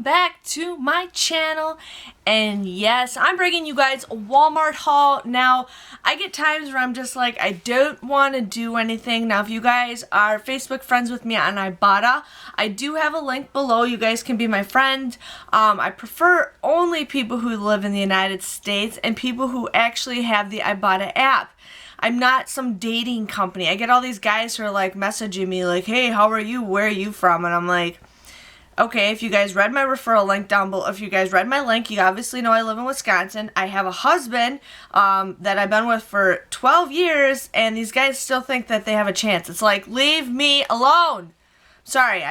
back to my channel. And yes, I'm bringing you guys a Walmart haul. Now, I get times where I'm just like, I don't want to do anything. Now, if you guys are Facebook friends with me on Ibotta, I do have a link below. You guys can be my friend. I prefer only people who live in the United States and people who actually have the Ibotta app. I'm not some dating company. I get all these guys who are like messaging me like, hey, how are you? Where are you from? And I'm like, okay, if you guys read my referral link down below, if you guys read my link, you obviously know I live in Wisconsin. I have a husband that I've been with for 12 years, and these guys still think that they have a chance. It's like, leave me alone. Sorry,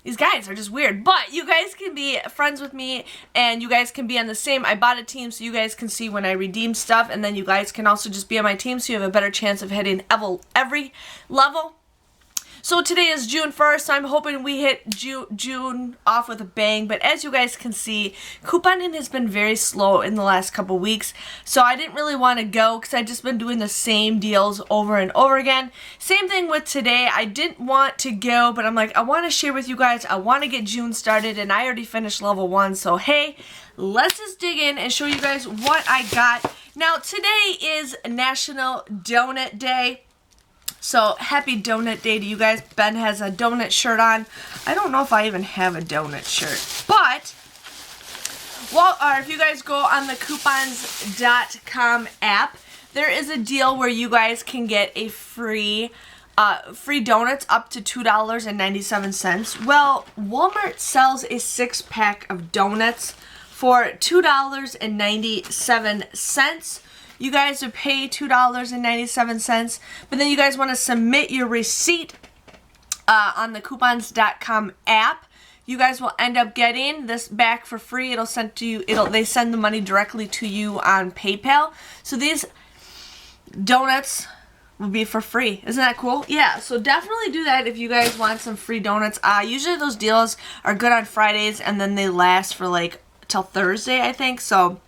these guys are just weird. But you guys can be friends with me, and you guys can be on the same Ibotta team, so you guys can see when I redeem stuff, and then you guys can also just be on my team, so you have a better chance of hitting every level. So today is June 1st, so I'm hoping we hit June off with a bang. But as you guys can see, couponing has been very slow in the last couple weeks. So I didn't really want to go because I've just been doing the same deals over and over again. Same thing with today. I didn't want to go, but I'm like, I want to share with you guys. I want to get June started, and I already finished level 1. So hey, let's just dig in and show you guys what I got. Now today is National Donut Day. So, happy donut day to you guys. Ben has a donut shirt on. I don't know if I even have a donut shirt. But, if you guys go on the coupons.com app, there is a deal where you guys can get a free donuts up to $2.97. Well, Walmart sells a 6-pack of donuts for $2.97. You guys would pay $2.97, but then you guys want to submit your receipt on the coupons.com app. You guys will end up getting this back for free. It'll send to you. They send the money directly to you on PayPal. So these donuts will be for free. Isn't that cool? Yeah, so definitely do that if you guys want some free donuts. Usually those deals are good on Fridays, and then they last for like till Thursday, I think. So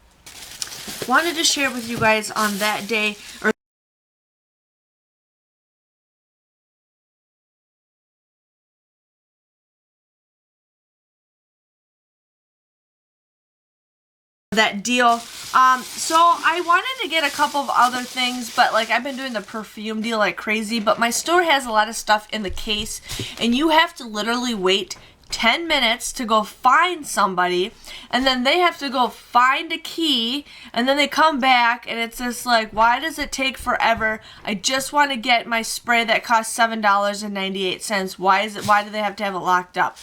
wanted to share with you guys on that day, or that deal. So I wanted to get a couple of other things, but like I've been doing the perfume deal like crazy, but my store has a lot of stuff in the case, and you have to literally wait 10 minutes to go find somebody, and then they have to go find a key, and then they come back, and it's just like, why does it take forever? I just want to get my spray that costs $7.98. Why do they have to have it locked up?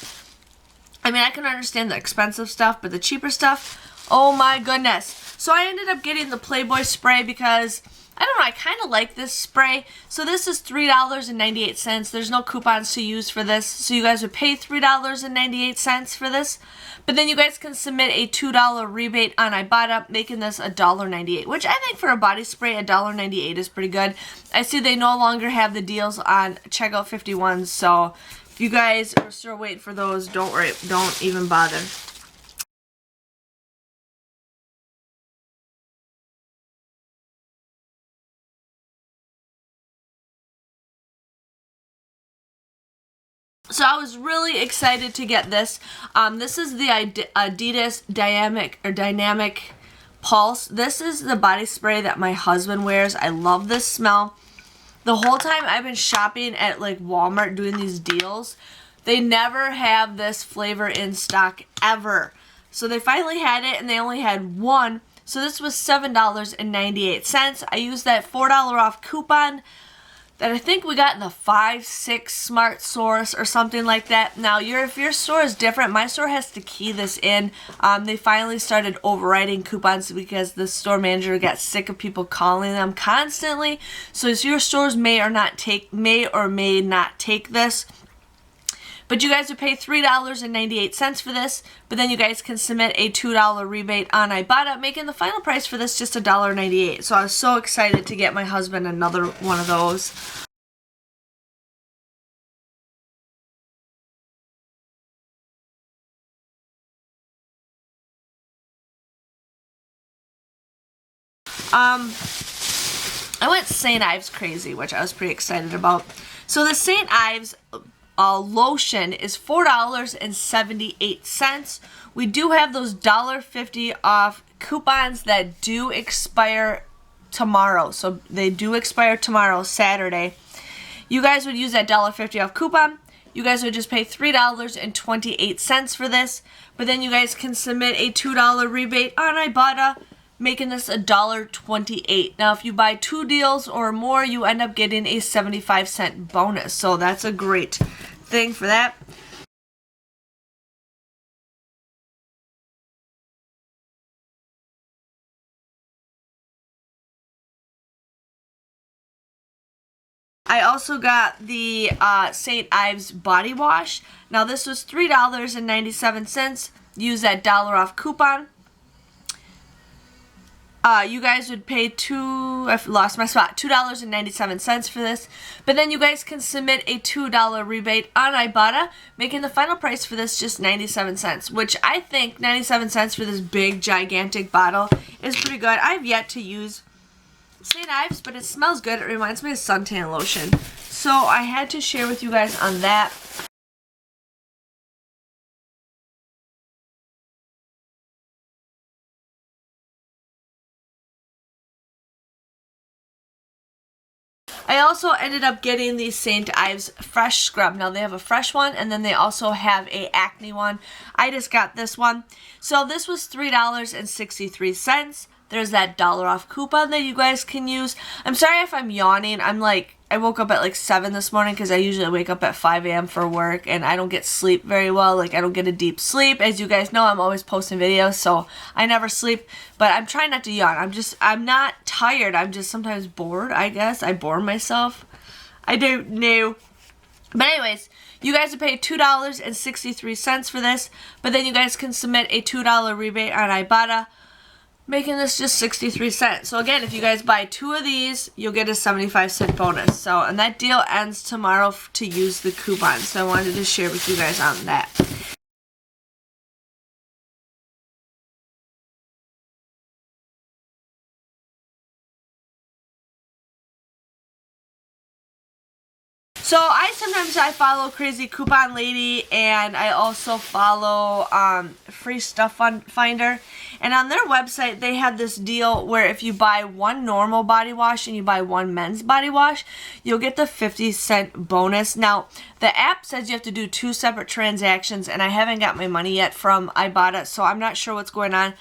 I mean, I can understand the expensive stuff, but the cheaper stuff, oh my goodness. So I ended up getting the Playboy spray because I don't know, I kind of like this spray. So this is $3.98. There's no coupons to use for this. So you guys would pay $3.98 for this. But then you guys can submit a $2 rebate on Ibotta, making this $1.98, which I think for a body spray, $1.98 is pretty good. I see they no longer have the deals on checkout 51. So if you guys are still waiting for those, don't worry, don't even bother. So I was really excited to get this. This is the Adidas Dynamic Pulse. This is the body spray that my husband wears. I love this smell. The whole time I've been shopping at like Walmart doing these deals, they never have this flavor in stock ever. So they finally had it, and they only had one. So this was $7.98. I used that $4 off coupon that I think we got in the 5-6 Smart Source or something like that. Now, if your store is different, my store has to key this in. They finally started overriding coupons because the store manager got sick of people calling them constantly. So your stores may or may not take this. But you guys would pay $3.98 for this, but then you guys can submit a $2 rebate on Ibotta, making the final price for this just $1.98. So I was so excited to get my husband another one of those. I went St. Ives crazy, which I was pretty excited about. So the St. Ives lotion is $4.78. We do have those $1.50 off coupons that do expire tomorrow. So they do expire tomorrow, Saturday. You guys would use that $1.50 off coupon. You guys would just pay $3.28 for this. But then you guys can submit a $2 rebate on Ibotta, making this $1.28. Now, if you buy 2 deals or more, you end up getting a 75-cent bonus. So that's a great thing for that. I also got the St. Ives body wash. Now this was $3.97. Use that $1 off coupon. You guys would pay $2.97 for this. But then you guys can submit a $2 rebate on Ibotta, making the final price for this just 97 cents, which I think 97 cents for this big, gigantic bottle is pretty good. I've yet to use St. Ives, but it smells good. It reminds me of suntan lotion. So I had to share with you guys on that. I also ended up getting the St. Ives Fresh Scrub. Now they have a fresh one, and then they also have a acne one. I just got this one. So this was $3.63. There's that $1 off coupon that you guys can use. I'm sorry if I'm yawning. I woke up at like 7 this morning because I usually wake up at 5 a.m. for work, and I don't get sleep very well. Like, I don't get a deep sleep. As you guys know, I'm always posting videos, so I never sleep. But I'm trying not to yawn. I'm not tired. I'm just sometimes bored, I guess. I bore myself. I don't know. But anyways, you guys would pay $2.63 for this, but then you guys can submit a $2 rebate on Ibotta, making this just 63 cents. So again, if you guys buy 2 of these, you'll get a 75-cent bonus. So, and that deal ends tomorrow to use the coupon. So I wanted to share with you guys on that. So sometimes I follow Crazy Coupon Lady, and I also follow Free Stuff Finder. And on their website, they have this deal where if you buy 1 normal body wash and you buy 1 men's body wash, you'll get the 50-cent bonus. Now, the app says you have to do 2 separate transactions, and I haven't got my money yet from Ibotta, so I'm not sure what's going on.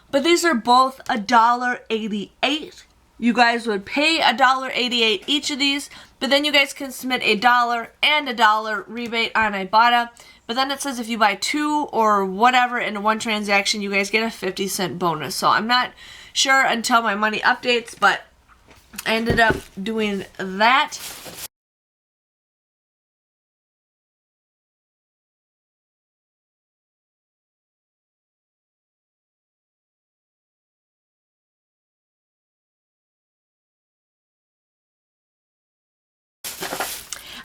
But these are both $1.88. You guys would pay $1.88 each of these, but then you guys can submit a $1 and a $1 rebate on Ibotta. But then it says if you buy 2 or whatever in 1 transaction, you guys get a 50-cent bonus. So I'm not sure until my money updates, but I ended up doing that.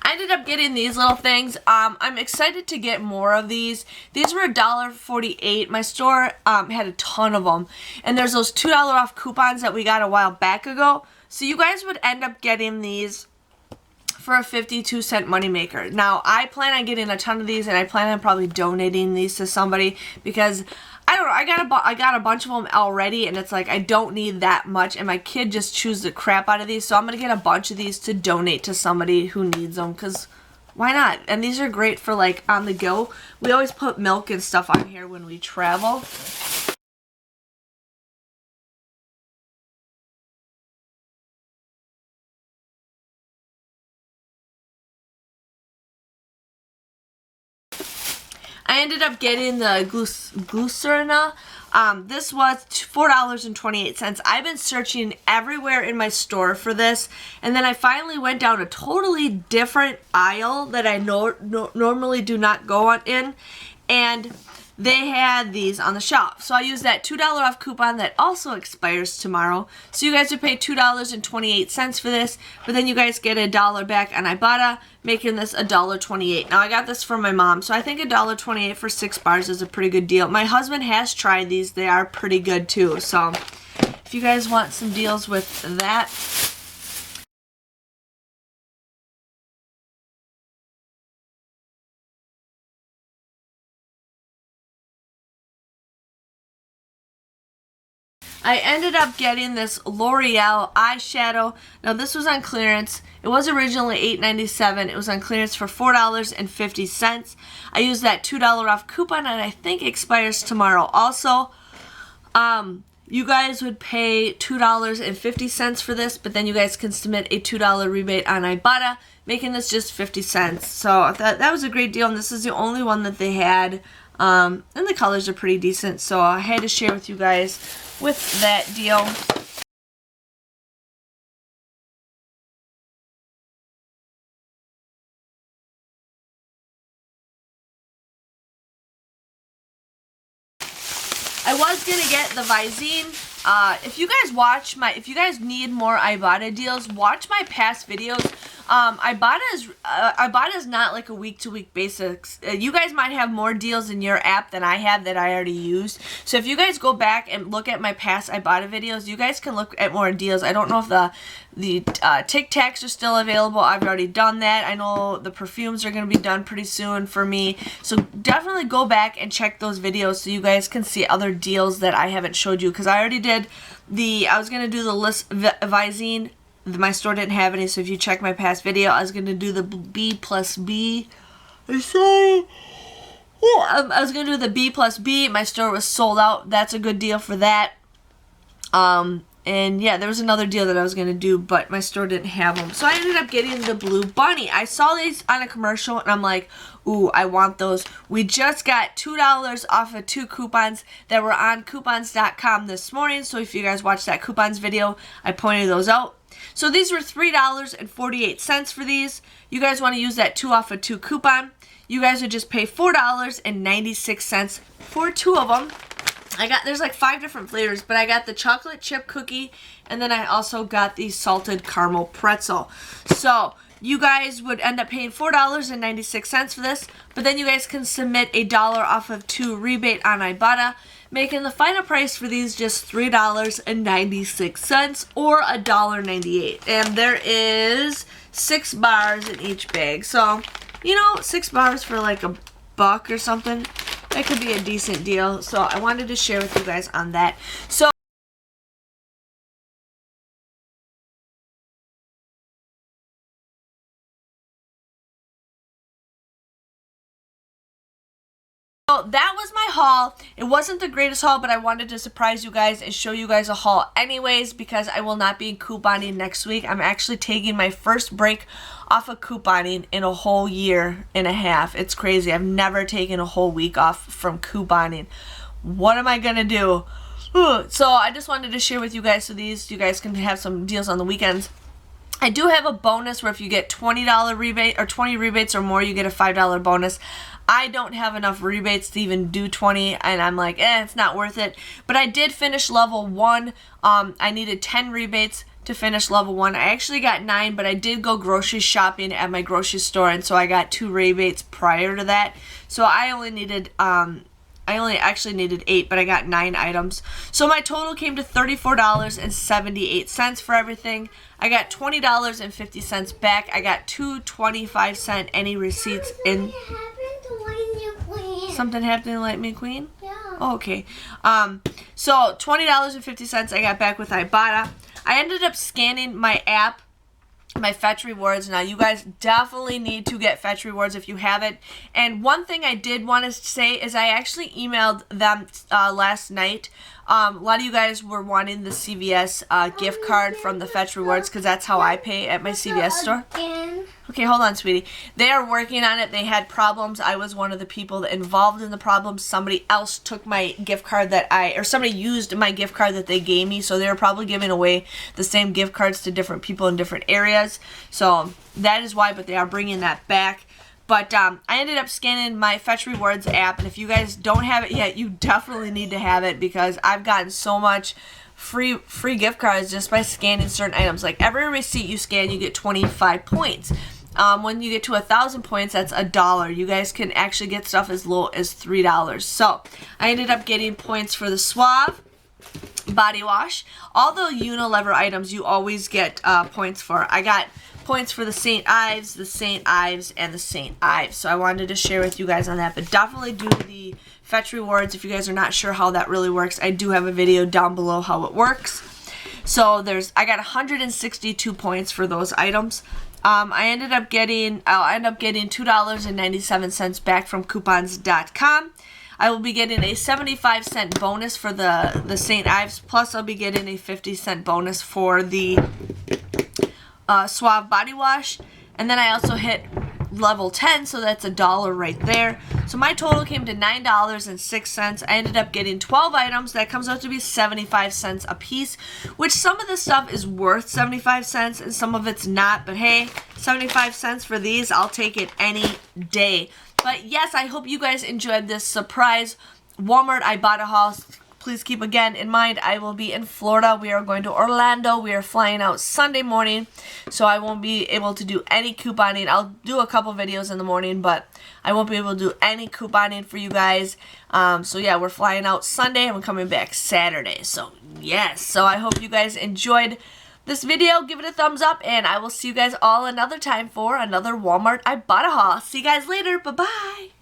I ended up getting these little things. I'm excited to get more of these. These were $1.48. My store had a ton of them. And there's those $2 off coupons that we got a while back ago. So you guys would end up getting these for a 52-cent moneymaker. Now, I plan on getting a ton of these, and I plan on probably donating these to somebody because I don't know, I got a bunch of them already, and it's like I don't need that much, and my kid just chews the crap out of these, so I'm going to get a bunch of these to donate to somebody who needs them, because why not? And these are great for like on the go. We always put milk and stuff on here when we travel. I ended up getting the glycerina. This was $4.28. I've been searching everywhere in my store for this, and then I finally went down a totally different aisle that I normally do not go on in, and they had these on the shelf. So I used that $2 off coupon that also expires tomorrow. So you guys would pay $2.28 for this, but then you guys get a $1 back on Ibotta, making this $1.28. Now I got this from my mom, so I think $1.28 for 6 bars is a pretty good deal. My husband has tried these. They are pretty good too. So if you guys want some deals with that, I ended up getting this L'Oreal eyeshadow. Now this was on clearance. It was originally $8.97. It was on clearance for $4.50. I used that $2 off coupon, and I think it expires tomorrow. Also, you guys would pay $2.50 for this, but then you guys can submit a $2 rebate on Ibotta, making this just 50 cents. So that was a great deal, and this is the only one that they had. And the colors are pretty decent, so I had to share with you guys with that deal. I was gonna get the Visine. If you guys need more Ibotta deals, watch my past videos. Ibotta is not like a week-to-week basis. You guys might have more deals in your app than I have that I already used. So if you guys go back and look at my past Ibotta videos, you guys can look at more deals. I don't know if the Tic Tacs are still available. I've already done that. I know the perfumes are going to be done pretty soon for me. So definitely go back and check those videos so you guys can see other deals that I haven't showed you. Because I already did I was going to do the list Visine. My store didn't have any, so if you check my past video, I was going to do the B plus B. I was going to do the B plus B. My store was sold out. That's a good deal for that. And yeah, there was another deal that I was going to do, but my store didn't have them. So I ended up getting the Blue Bunny. I saw these on a commercial, and I'm like, ooh, I want those. We just got $2 off of 2 coupons that were on coupons.com this morning. So if you guys watched that coupons video, I pointed those out. So these were $3.48 for these. You guys want to use that 2 off of 2 coupon. You guys would just pay $4.96 for 2 of them. There's like 5 different flavors, but I got the chocolate chip cookie, and then I also got the salted caramel pretzel. So you guys would end up paying $4.96 for this, but then you guys can submit a $1 off of 2 rebate on Ibotta, making the final price for these just $3.96 or $1.98. And there is 6 bars in each bag. So, you know, 6 bars for like $1 or something. That could be a decent deal. So I wanted to share with you guys on that. So that was my haul. It wasn't the greatest haul, but I wanted to surprise you guys and show you guys a haul anyways, because I will not be couponing next week. I'm actually taking my first break off of couponing in a whole year and a half. It's crazy. I've never taken a whole week off from couponing. What am I gonna do? So I just wanted to share with you guys, so you guys can have some deals on the weekends. I do have a bonus where if you get $20 rebate or 20 rebates or more, you get a $5 bonus. I don't have enough rebates to even do 20, and I'm like, it's not worth it. But I did finish level 1. I needed 10 rebates to finish level 1. I actually got 9, but I did go grocery shopping at my grocery store, and so I got 2 rebates prior to that. So I only actually needed 8, but I got 9 items. So my total came to $34.78 for everything. I got $20.50 back. I got 2 25-cent any receipts in. Something happened to Light Me Queen? Yeah. Oh, okay. So $20.50 I got back with Ibotta. I ended up scanning my app, my Fetch Rewards. Now, you guys definitely need to get Fetch Rewards if you haven't. And one thing I did want to say is I actually emailed them last night. A lot of you guys were wanting the CVS gift card from the Fetch Rewards because that's how I pay at my CVS store. Okay, hold on, sweetie. They are working on it. They had problems. I was one of the people involved in the problems. Somebody else took my gift card somebody used my gift card that they gave me, so they were probably giving away the same gift cards to different people in different areas. So that is why, but they are bringing that back. But I ended up scanning my Fetch Rewards app, and if you guys don't have it yet, you definitely need to have it because I've gotten so much free gift cards just by scanning certain items. Like every receipt you scan, you get 25 points. When you get to 1,000 points, that's $1. You guys can actually get stuff as low as $3. So I ended up getting points for the Suave. body wash. All the Unilever items you always get points for. I got points for the St. Ives, the St. Ives, and the St. Ives. So I wanted to share with you guys on that. But definitely do the Fetch Rewards if you guys are not sure how that really works. I do have a video down below how it works. So I got 162 points for those items. I end up getting $2.97 back from coupons.com. I will be getting a 75-cent bonus for the St. Ives, plus I'll be getting a 50-cent bonus for the Suave body wash. And then I also hit level 10, so that's $1 right there. So my total came to $9.06. I ended up getting 12 items. That comes out to be 75 cents a piece, which some of the stuff is worth 75 cents and some of it's not. But hey, 75 cents for these, I'll take it any day. But yes, I hope you guys enjoyed this surprise Walmart Ibotta haul. Please keep again in mind, I will be in Florida. We are going to Orlando. We are flying out Sunday morning, so I won't be able to do any couponing. I'll do a couple videos in the morning, but I won't be able to do any couponing for you guys. So yeah, we're flying out Sunday and we're coming back Saturday. So yes, so I hope you guys enjoyed this video. Give it a thumbs up, and I will see you guys all another time for another Walmart Ibotta haul. See you guys later. Bye-bye.